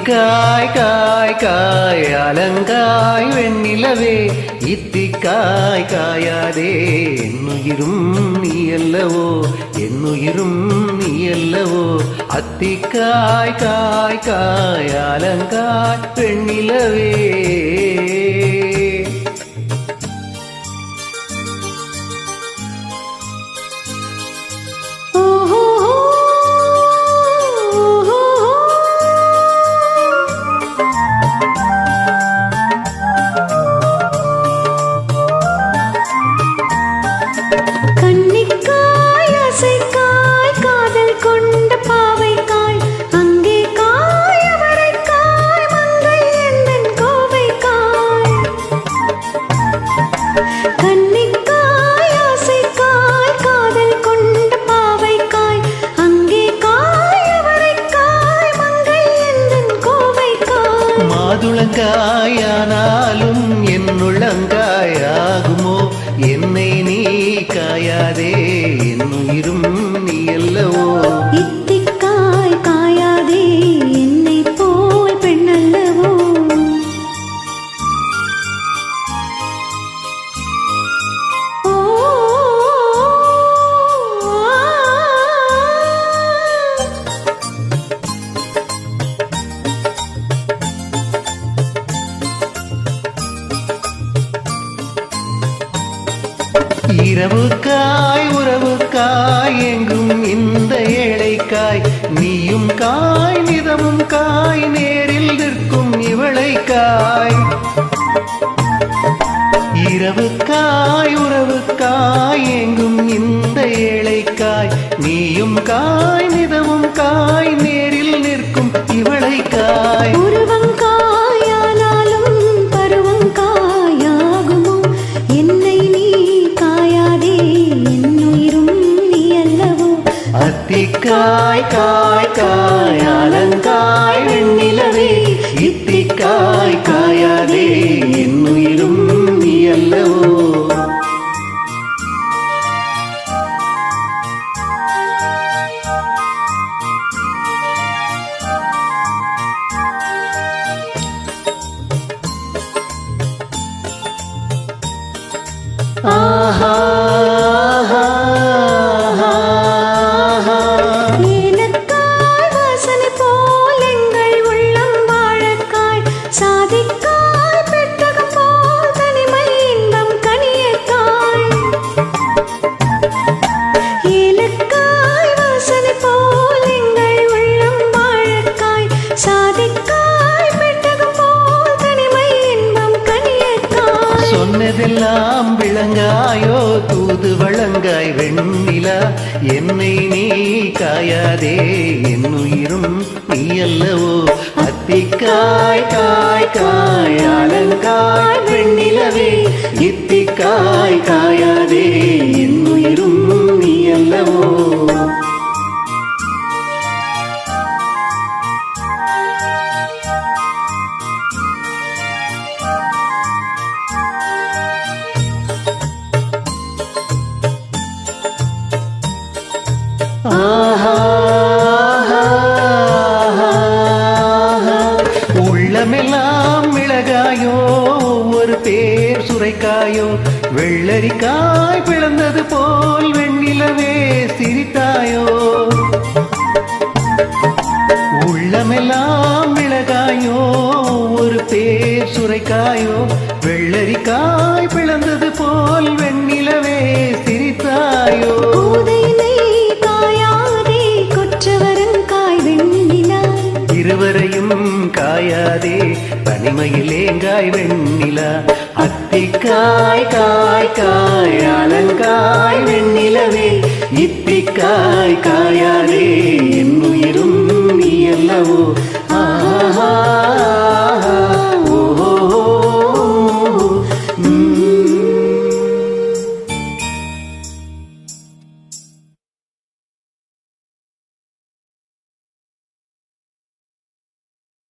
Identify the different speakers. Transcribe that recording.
Speaker 1: இத்திக்காய் காய் காய் அலங்காய் வெண்ணிலவே இத்திக்காய் காயாதே என்னுயிரும் நீ அல்லவோ என்னுயிரும் நீ அல்லவோ அத்திக்காய் காய் காய் அலங்காய் வெண்ணிலவே மாதுளங்காயானாலும் என்னுள்ளங்காயாகுமோ என்னை நீ காயாதே என்னுயிரும் நீ அல்லவோ
Speaker 2: இத்திக்காய் காயாதே என்னை போல் பெண்ணல்லவோ
Speaker 1: இரவுக்காய் உறவுக்காய் எங்கும் இந்த ஏழைக்காய் நீயும் காய் நிதமும் காய் நேரில் நிற்கும் இவளைக்காய் இரவுக்காய் உறவுக்காய் எங்கும் இந்த ஏழைக்காய் நீயும் காய் நிதமும் காய் நேரில் நிற்கும் இவளைக்காய் இத்திக்காய் காய் காய் அலங்காய் வெண்ணிலவே இத்திக்காய் காயாதே என்னுயிரும் நீ அல்லவோ ஆஹா சொன்னதெல்லாம் விளங்காயோ தூது வழங்காய் வெண்ணிலா என்னை நீ காயாதே என்னுயிரும் நீ அல்லவோ அத்திக்காய் காய் காய் அலங்காய் வெண்ணிலவே இத்திக்காய் காயாதே என்னுயிரும் நீ அல்லவோ உள்ளமெல்லாம் மிளகாயோ ஒரு பேர் சுரைக்காயோ வெள்ளரிக்காய் பிளந்தது போல் வெண்ணிலவே சிரித்தாயோ உள்ளமெல்லாம் மிளகாயோ ஒரு பேர் சுரைக்காயோ வெள்ளரிக்காய் பிளந்தது போல் வெண்ணிலவே சிரித்தாயோ இருவரையும் காயாதே தனிமையிலேங்காய் வெண்ணிலா அத்திக்காய் காய் காய் அலங்காய் வெண்ணிலவே இத்திக்காய் காயாதே என்னுயிரும் நீ அல்லவோ ஆஹா